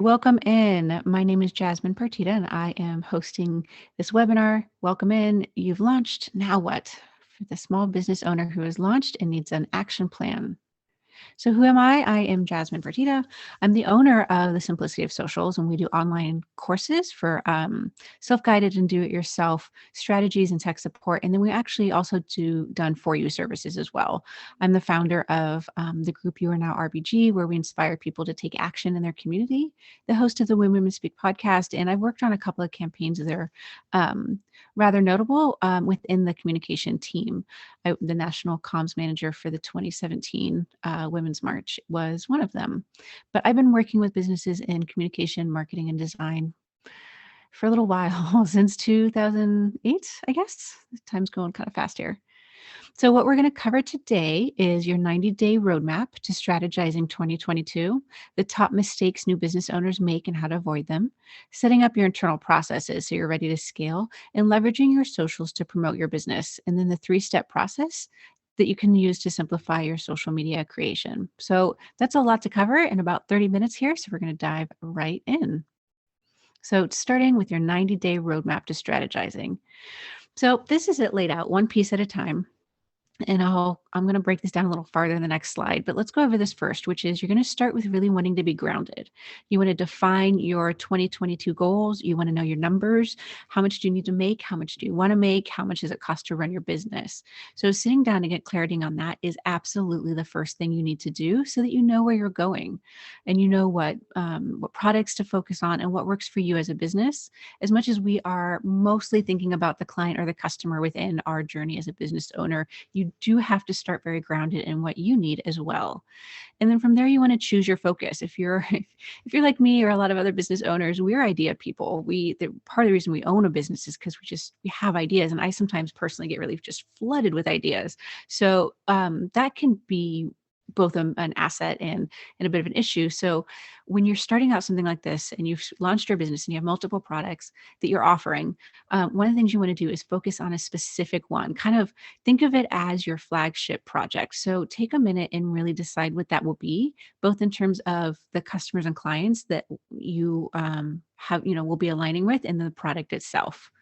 Welcome in. My name is Jasmine Partita, and I am hosting this webinar. Welcome in. You've launched. Now what? For the small business owner who has launched and needs an action plan. So who am I? I am Jasmine Fertita. I'm the owner of the Simplicity of Socials, and we do online courses for self-guided and do-it-yourself strategies and tech support. And then we actually also do done-for-you services as well. I'm the founder of the group You Are Now RBG, where we inspire people to take action in their community, the host of the When Women Speak podcast, and I've worked on a couple of campaigns that are rather notable within the communication team. The national comms manager for the 2017 Women's March was one of them. But I've been working with businesses in communication, marketing, and design for a little while, since 2008, I guess. Time's going kind of fast here. So, what we're going to cover today is your 90-day roadmap to strategizing 2022, the top mistakes new business owners make and how to avoid them, setting up your internal processes so you're ready to scale, and leveraging your socials to promote your business, and then the 3-step process that you can use to simplify your social media creation. So, that's a lot to cover in about 30 minutes here. So, we're going to dive right in. So, starting with your 90-day roadmap to strategizing. So, this is it laid out one piece at a time. And I'm going to break this down a little farther in the next slide, but let's go over this first, which is you're going to start with really wanting to be grounded. You want to define your 2022 goals. You want to know your numbers. How much do you need to make? How much do you want to make? How much does it cost to run your business? So sitting down to get clarity on that is absolutely the first thing you need to do so that you know where you're going and you know what products to focus on and what works for you as a business. As much as we are mostly thinking about the client or the customer within our journey as a business owner, you do have to start very grounded in what you need as well. And then from there, you want to choose your focus. If you're like me or a lot of other business owners, we're idea people. Part of the reason we own a business is because we have ideas. And I sometimes personally get really just flooded with ideas. So that can be both an asset and a bit of an issue. So when you're starting out something like this and you've launched your business and you have multiple products that you're offering, one of the things you want to do is focus on a specific one. Kind of think of it as your flagship project. So take a minute and really decide what that will be, both in terms of the customers and clients that you will be aligning with and the product itself.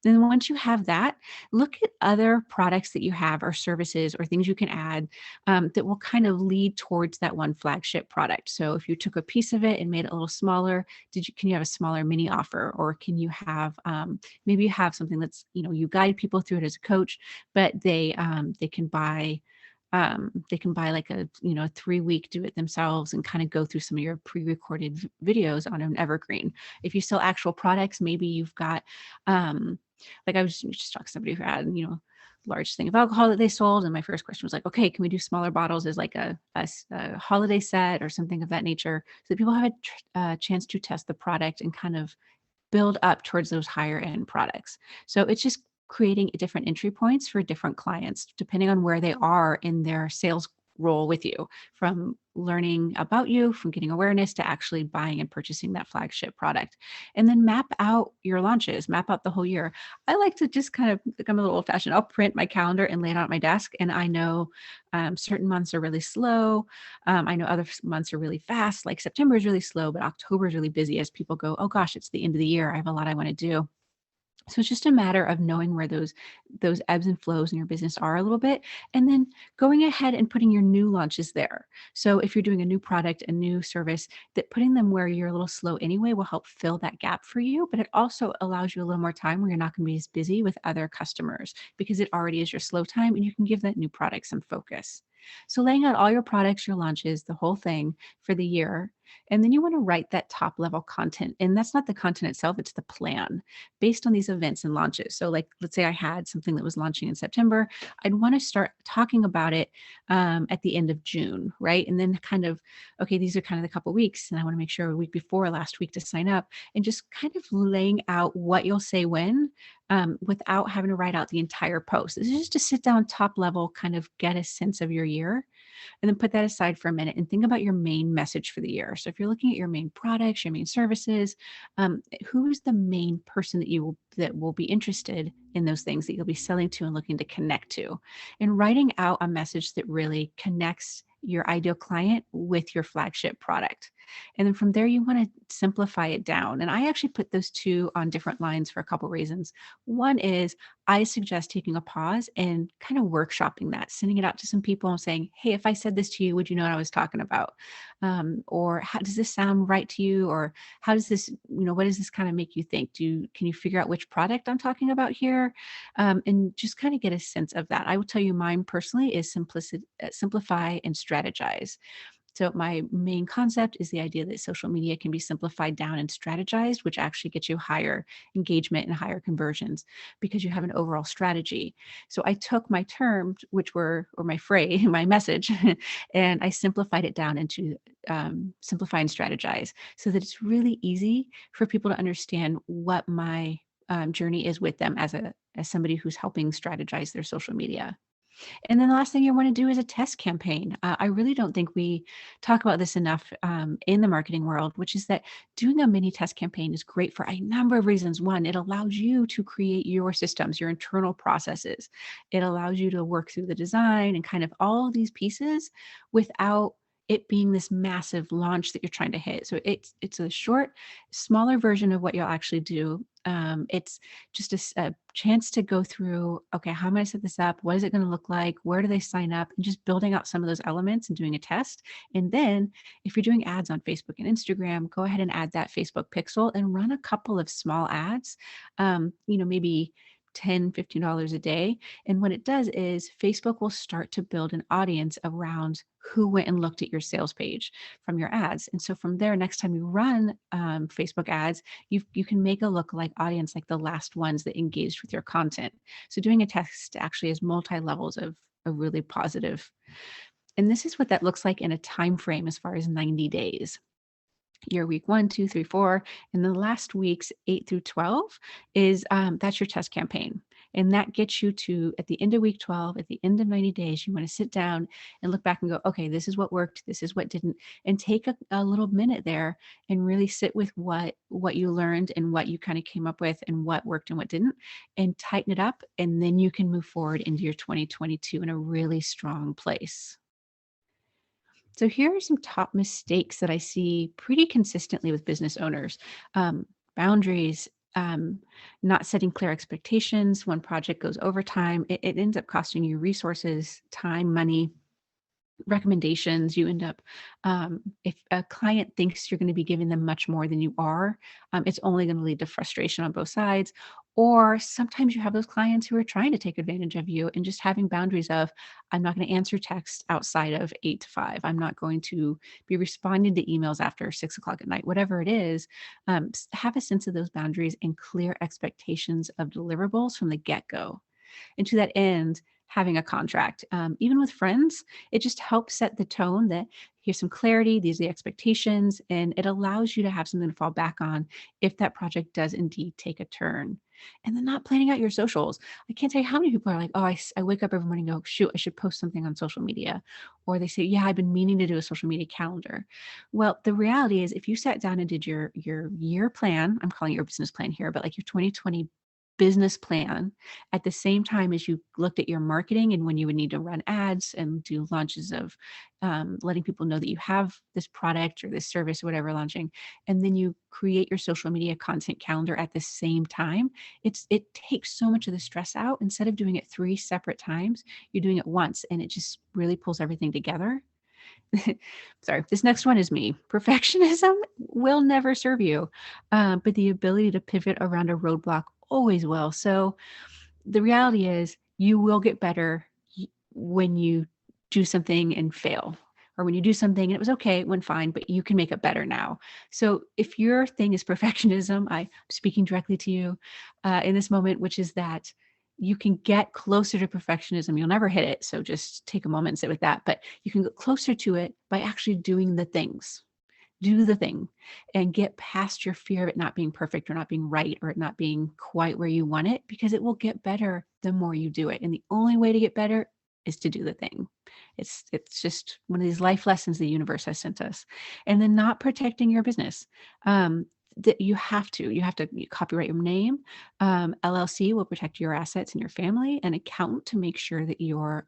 Then once you have that, look at other products that you have or services or things you can add that will kind of lead towards that one flagship product. So if you took a piece of it and made it a little smaller, can you have a smaller mini offer, or can you have maybe you have something that's you guide people through it as a coach, but they can buy. They can buy like a 3-week do it themselves and kind of go through some of your pre-recorded videos on an evergreen. If you sell actual products, maybe you've got like I was just talking to somebody who had large thing of alcohol that they sold, and my first question was like, okay, can we do smaller bottles as like a holiday set or something of that nature, so that people have a chance to test the product and kind of build up towards those higher end products. So it's just creating different entry points for different clients, depending on where they are in their sales role with you, from learning about you, from getting awareness to actually buying and purchasing that flagship product. And then map out your launches, map out the whole year. I like to just kind of become a little old fashioned. I'll print my calendar and lay it out at my desk. And I know certain months are really slow. I know other months are really fast. Like September is really slow, but October is really busy as people go, oh gosh, it's the end of the year. I have a lot I want to do. So it's just a matter of knowing where those ebbs and flows in your business are a little bit, and then going ahead and putting your new launches there. So if you're doing a new product, a new service, that putting them where you're a little slow anyway will help fill that gap for you, but it also allows you a little more time where you're not going to be as busy with other customers because it already is your slow time and you can give that new product some focus. So laying out all your products, your launches, the whole thing for the year. And then you want to write that top level content. And that's not the content itself, it's the plan based on these events and launches. So like, let's say I had something that was launching in September, I'd want to start talking about it at the end of June, right? And then kind of, okay, these are kind of the couple weeks, and I want to make sure a week before last week to sign up, and just kind of laying out what you'll say when, without having to write out the entire post. This is just to sit down top level, kind of get a sense of your year, and then put that aside for a minute and think about your main message for the year. So if you're looking at your main products, your main services, who is the main person that will be interested in those things that you'll be selling to and looking to connect to, and writing out a message that really connects your ideal client with your flagship product. And then from there, you want to simplify it down. And I actually put those two on different lines for a couple reasons. One is I suggest taking a pause and kind of workshopping that, sending it out to some people and saying, hey, if I said this to you, would you know what I was talking about? Or how does this sound right to you? Or how does this, what does this kind of make you think? Can you figure out which product I'm talking about here? And just kind of get a sense of that. I will tell you mine personally is simplify and strategize. So my main concept is the idea that social media can be simplified down and strategized, which actually gets you higher engagement and higher conversions because you have an overall strategy. So I took my terms, which were, or my phrase, my message, and I simplified it down into simplify and strategize so that it's really easy for people to understand what my journey is with them as somebody who's helping strategize their social media. And then the last thing you want to do is a test campaign. I really don't think we talk about this enough in the marketing world, which is that doing a mini test campaign is great for a number of reasons. One, it allows you to create your systems, your internal processes. It allows you to work through the design and kind of all of these pieces without it being this massive launch that you're trying to hit. So it's a short, smaller version of what you'll actually do. It's just a chance to go through, okay, how am I set this up? What is it going to look like? Where do they sign up? And just building out some of those elements and doing a test. And then if you're doing ads on Facebook and Instagram, go ahead and add that Facebook pixel and run a couple of small ads, maybe $10, $15 a day. And what it does is Facebook will start to build an audience around who went and looked at your sales page from your ads. And so from there, next time you run Facebook ads, you can make a lookalike audience like the last ones that engaged with your content. So doing a test actually has multi levels of really positive. And this is what that looks like in a time frame as far as 90 days. Your week 1, 2, 3, 4, and the last weeks 8 through 12 is that's your test campaign. And that gets you to at the end of week 12, at the end of 90 days, you want to sit down and look back and go, okay, this is what worked, this is what didn't, and take a little minute there and really sit with what you learned and what you kind of came up with and what worked and what didn't, and tighten it up. And then you can move forward into your 2022 in a really strong place. So here are some top mistakes that I see pretty consistently with business owners. Boundaries, not setting clear expectations. When project goes overtime, it ends up costing you resources, time, money, recommendations. You end up, if a client thinks you're going to be giving them much more than you are, it's only going to lead to frustration on both sides. Or sometimes you have those clients who are trying to take advantage of you, and just having boundaries of, I'm not going to answer text outside of 8 to 5. I'm not going to be responding to emails after 6 o'clock at night, whatever it is. Have a sense of those boundaries and clear expectations of deliverables from the get-go. And to that end, having a contract, even with friends, it just helps set the tone that here's some clarity, these are the expectations, and it allows you to have something to fall back on if that project does indeed take a turn. And then not planning out your socials. I can't tell you how many people are like, oh, I wake up every morning and go, shoot, I should post something on social media. Or they say, yeah, I've been meaning to do a social media calendar. Well, the reality is if you sat down and did your year plan, I'm calling it your business plan here, but like your 2020 business plan at the same time as you looked at your marketing and when you would need to run ads and do launches of letting people know that you have this product or this service or whatever launching, and then you create your social media content calendar at the same time, it takes so much of the stress out. Instead of doing it 3 separate times, you're doing it once, and it just really pulls everything together. Sorry, this next one is me. Perfectionism will never serve you, but the ability to pivot around a roadblock always will. So the reality is you will get better when you do something and fail, or when you do something and it was okay, it went fine, but you can make it better now. So if your thing is perfectionism, I'm speaking directly to you in this moment, which is that you can get closer to perfectionism. You'll never hit it. So just take a moment and sit with that. But you can get closer to it by actually doing the things. Do the thing and get past your fear of it not being perfect or not being right or it not being quite where you want it, because it will get better the more you do it. And the only way to get better is to do the thing. It's just one of these life lessons the universe has sent us. And then not protecting your business. You have to copyright your name. LLC will protect your assets and your family, an accountant to make sure that your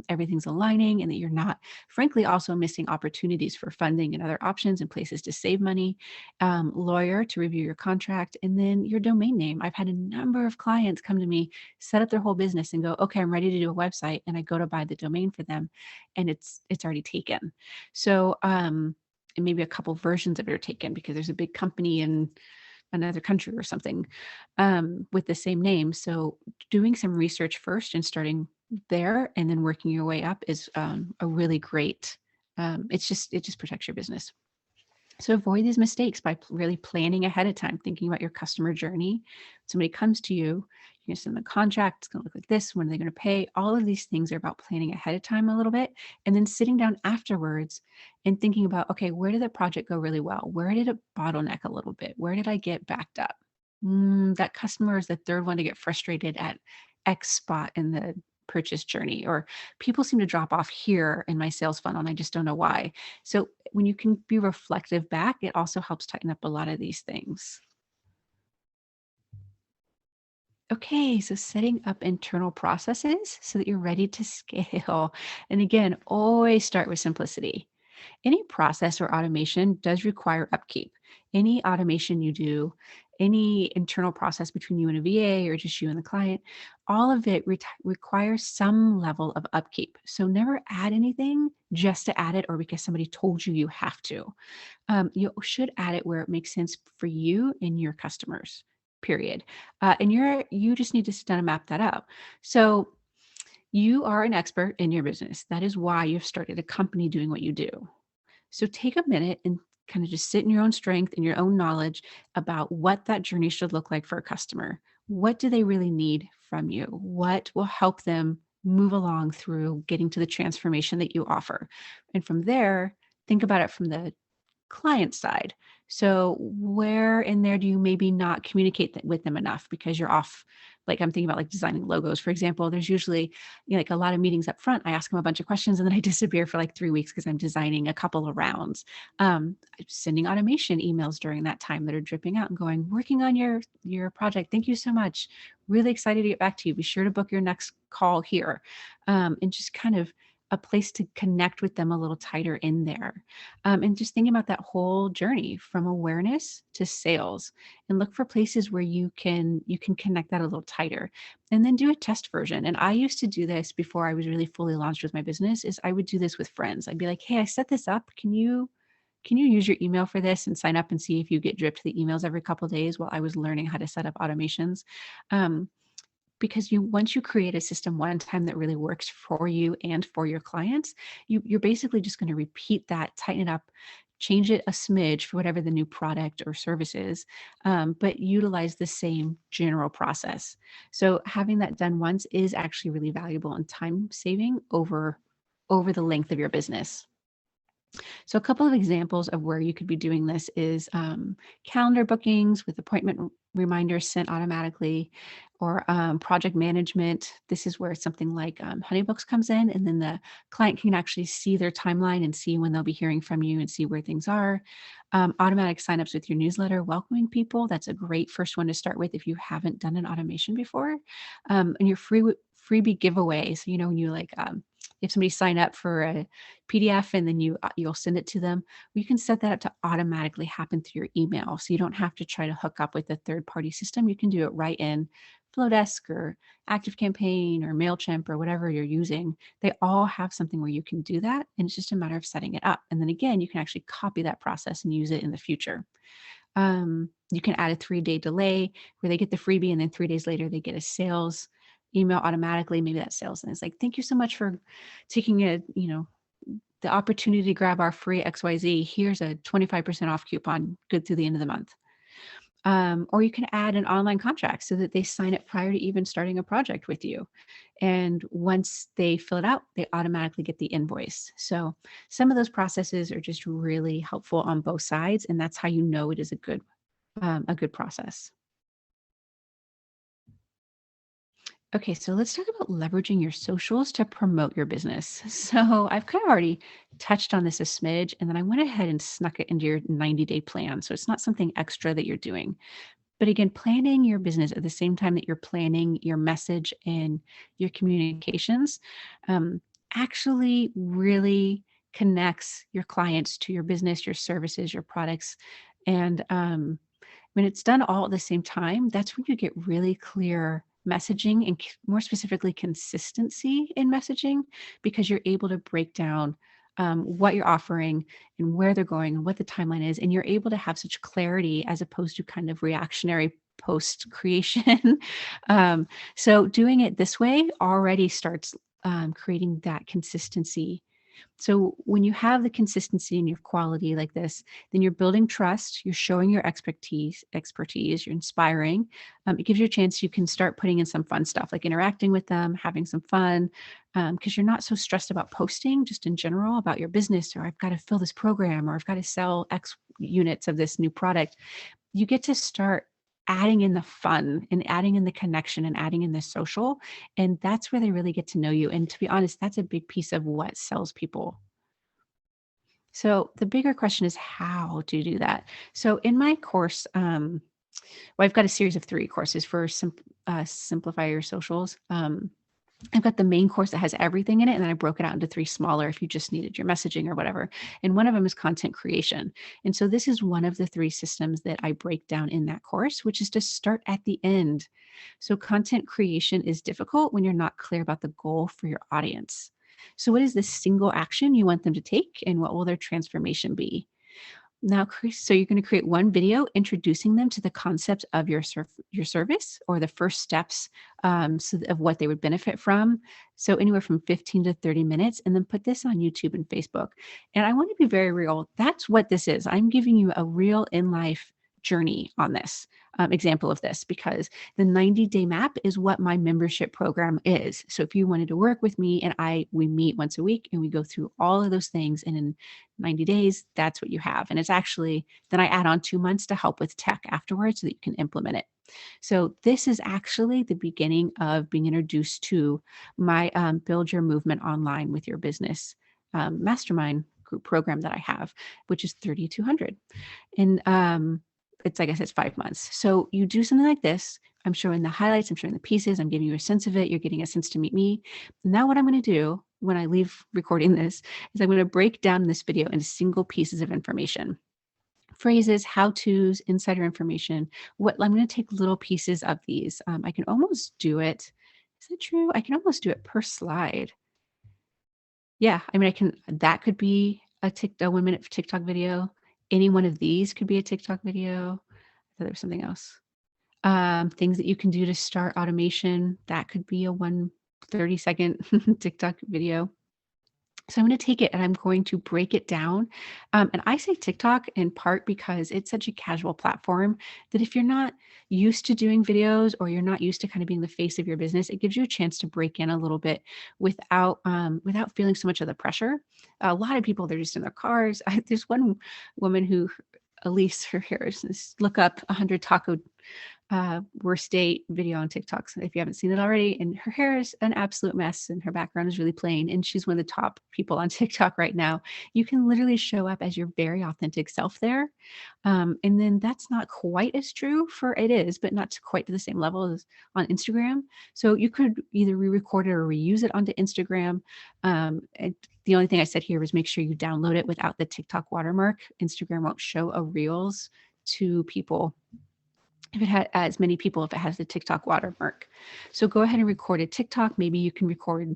everything's aligning and that you're not, frankly, also missing opportunities for funding and other options and places to save money. Lawyer to review your contract, and then your domain name. I've had a number of clients come to me, set up their whole business, and go, "Okay, I'm ready to do a website," and I go to buy the domain for them, and it's already taken. So, and maybe a couple versions of it are taken because there's a big company in another country or something with the same name. So doing some research first and starting there and then working your way up is a really great. It just protects your business. So avoid these mistakes by really planning ahead of time, thinking about your customer journey. Somebody comes to you, you're going to send them a contract. It's going to look like this. When are they going to pay? All of these things are about planning ahead of time a little bit, and then sitting down afterwards and thinking about, okay, where did the project go really well? Where did it bottleneck a little bit? Where did I get backed up? That customer is the third one to get frustrated at X spot in the purchase journey, or people seem to drop off here in my sales funnel and I just don't know why. So when you can be reflective back, it also helps tighten up a lot of these things. Okay, so setting up internal processes so that you're ready to scale. And again, always start with simplicity. Any process or automation does require upkeep. Any automation you do, any internal process between you and a VA or just you and the client, all of it requires some level of upkeep. So never add anything just to add it or because somebody told you you have to. You should add it where it makes sense for you and your customers, period. And you just need to sit down and map that out. So you are an expert in your business. That is why you've started a company doing what you do. So take a minute and kind of just sit in your own strength and your own knowledge about what that journey should look like for a customer. What do they really need from you? What will help them move along through getting to the transformation that you offer? And from there, think about it from the client side. So where in there do you maybe not communicate with them enough because you're off? Like I'm thinking about like designing logos, for example. There's usually like a lot of meetings up front. I ask them a bunch of questions and then I disappear for like 3 weeks because I'm designing a couple of rounds. Sending automation emails during that time that are dripping out and going, working on your project. Thank you so much. Really excited to get back to you. Be sure to book your next call here. And just kind of a place to connect with them a little tighter in there. And just thinking about that whole journey from awareness to sales, and look for places where you can connect that a little tighter, and then do a test version. And I used to do this before I was really fully launched with my business. Is I would do this with friends. I'd be like, hey, I set this up. Can you use your email for this and sign up and see if you get dripped the emails every couple of days while I was learning how to set up automations? Um, because once you create a system one time that really works for you and for your clients, you're basically just going to repeat that, tighten it up, change it a smidge for whatever the new product or service is, but utilize the same general process. So having that done once is actually really valuable and time saving over the length of your business. So a couple of examples of where you could be doing this is calendar bookings with appointment reminders sent automatically, or project management. This is where something like Honeybooks comes in, and then the client can actually see their timeline and see when they'll be hearing from you and see where things are. Automatic signups with your newsletter, welcoming people. That's a great first one to start with if you haven't done an automation before. And your freebie giveaway. So, when you like, if somebody sign up for a PDF and then you'll send it to them, you can set that up to automatically happen through your email. So you don't have to try to hook up with a third party system. You can do it right in Flowdesk or ActiveCampaign or MailChimp or whatever you're using. They all have something where you can do that. And it's just a matter of setting it up. And then again, you can actually copy that process and use it in the future. You can add a 3-day delay where they get the freebie and then 3 days later they get a sales email automatically. Maybe that sales and it's like, thank you so much for taking the opportunity to grab our free XYZ. Here's a 25% off coupon, good through the end of the month. Or you can add an online contract so that they sign it prior to even starting a project with you. And once they fill it out, they automatically get the invoice. So some of those processes are just really helpful on both sides. And that's how you know it is a good process. Okay, so let's talk about leveraging your socials to promote your business. So I've kind of already touched on this a smidge, and then I went ahead and snuck it into your 90-day plan. So it's not something extra that you're doing. But again, planning your business at the same time that you're planning your message and your communications um, actually really connects your clients to your business, your services, your products. And when it's done all at the same time, that's when you get really clear messaging and more specifically consistency in messaging because you're able to break down what you're offering and where they're going and what the timeline is. And you're able to have such clarity as opposed to kind of reactionary post creation. um, so doing it this way already starts creating that consistency. So when you have the consistency and your quality like this, then you're building trust, you're showing your expertise, you're inspiring. It gives you a chance you can start putting in some fun stuff like interacting with them, having some fun, because you're not so stressed about posting just in general about your business or I've got to fill this program or I've got to sell X units of this new product. You get to start adding in the fun and adding in the connection and adding in the social. And that's where they really get to know you. And to be honest, that's a big piece of what sells people. So the bigger question is how to do that. So in my course, well, I've got a series of 3 courses for simplify your socials. I've got the main course that has everything in it, and then I broke it out into 3 smaller if you just needed your messaging or whatever. And one of them is content creation. And so this is one of the 3 systems that I break down in that course, which is to start at the end. So content creation is difficult when you're not clear about the goal for your audience. So what is the single action you want them to take, and what will their transformation be? Now, so you're going to create one video introducing them to the concept of your service or the first steps of what they would benefit from. So anywhere from 15 to 30 minutes, and then put this on YouTube and Facebook. And I want to be very real. That's what this is. I'm giving you a real in life journey on this example of this because the 90-day map is what my membership program is. So if you wanted to work with me and we meet once a week and we go through all of those things and in 90 days, that's what you have. And it's actually, then I add on 2 months to help with tech afterwards so that you can implement it. So this is actually the beginning of being introduced to my Build Your Movement Online with Your Business mastermind group program that I have, which is 3,200. And it's, I guess it's 5 months. So you do something like this. I'm showing the highlights, I'm showing the pieces, I'm giving you a sense of it. You're getting a sense to meet me. Now, what I'm going to do when I leave recording this is I'm going to break down this video into single pieces of information, phrases, how to's, insider information. What I'm going to take little pieces of these. I can almost do it. Is that true? I can almost do it per slide. Yeah, I mean, that could be a 1 minute TikTok video. Any one of these could be a TikTok video. I thought there was something else. Things that you can do to start automation. That could be a 30-second TikTok video. So I'm going to take it and I'm going to break it down. And I say TikTok in part because it's such a casual platform that if you're not used to doing videos or you're not used to kind of being the face of your business, it gives you a chance to break in a little bit without feeling so much of the pressure. A lot of people, they're just in their cars. There's one woman who, Elise, her hair is, look up 100 taco worst date video on TikTok if you haven't seen it already. And her hair is an absolute mess and her background is really plain. And she's one of the top people on TikTok right now. You can literally show up as your very authentic self there. And then that's not quite as true it is, but not to quite to the same level as on Instagram. So you could either re-record it or reuse it onto Instagram. And the only thing I said here was make sure you download it without the TikTok watermark. Instagram won't show a Reels to people if it had as many people if it has the TikTok watermark. So go ahead and record a TikTok. Maybe you can record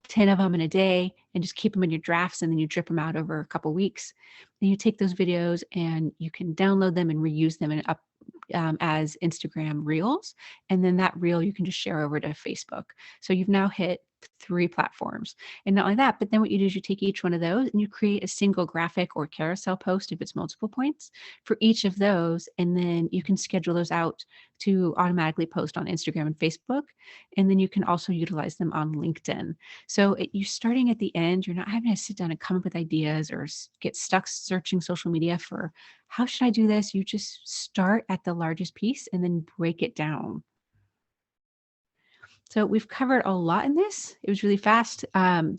10 of them in a day and just keep them in your drafts, and then you drip them out over a couple weeks. Then you take those videos and you can download them and reuse them and up as Instagram Reels. And then that reel you can just share over to Facebook. So you've now hit 3 platforms. And not only that, but then what you do is you take each one of those and you create a single graphic or carousel post if it's multiple points for each of those. And then you can schedule those out to automatically post on Instagram and Facebook. And then you can also utilize them on LinkedIn. So you're starting at the end. You're not having to sit down and come up with ideas or get stuck searching social media for how should I do this? You just start at the largest piece and then break it down. So we've covered a lot in this. It was really fast.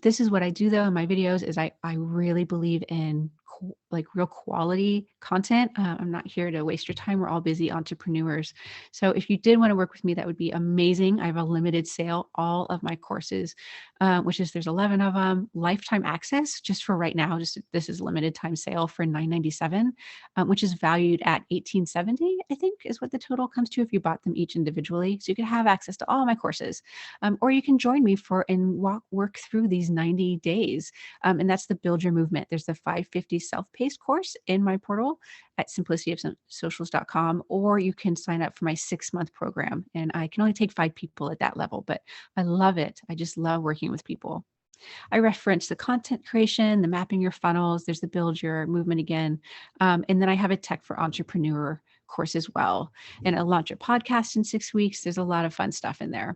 This is what I do though in my videos is I really believe in like real quality content. I'm not here to waste your time. We're all busy entrepreneurs. So if you did want to work with me, that would be amazing. I have a limited sale, all of my courses, which is there's 11 of them, lifetime access just for right now. Just this is limited time sale for $9.97, which is valued at $18.70, I think is what the total comes to if you bought them each individually. So you can have access to all my courses, or you can join me and work through these 90 days. And that's the Build Your Movement. There's the 550 self-paced course in my portal at simplicityofsocials.com, or you can sign up for my 6-month program. And I can only take 5 people at that level, but I love it. I just love working with people. I reference the content creation, the mapping your funnels. There's the Build Your Movement again. And then I have a Tech for Entrepreneur course as well. And I'll launch a podcast in 6 weeks. There's a lot of fun stuff in there.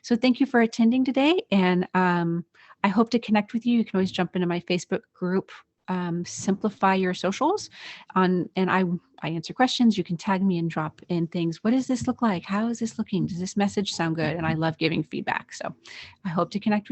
So thank you for attending today. And I hope to connect with you. You can always jump into my Facebook group, Simplify Your Socials, and I answer questions. You can tag me and drop in things. What does this look like? How is this looking? Does this message sound good? And I love giving feedback. So I hope to connect with you.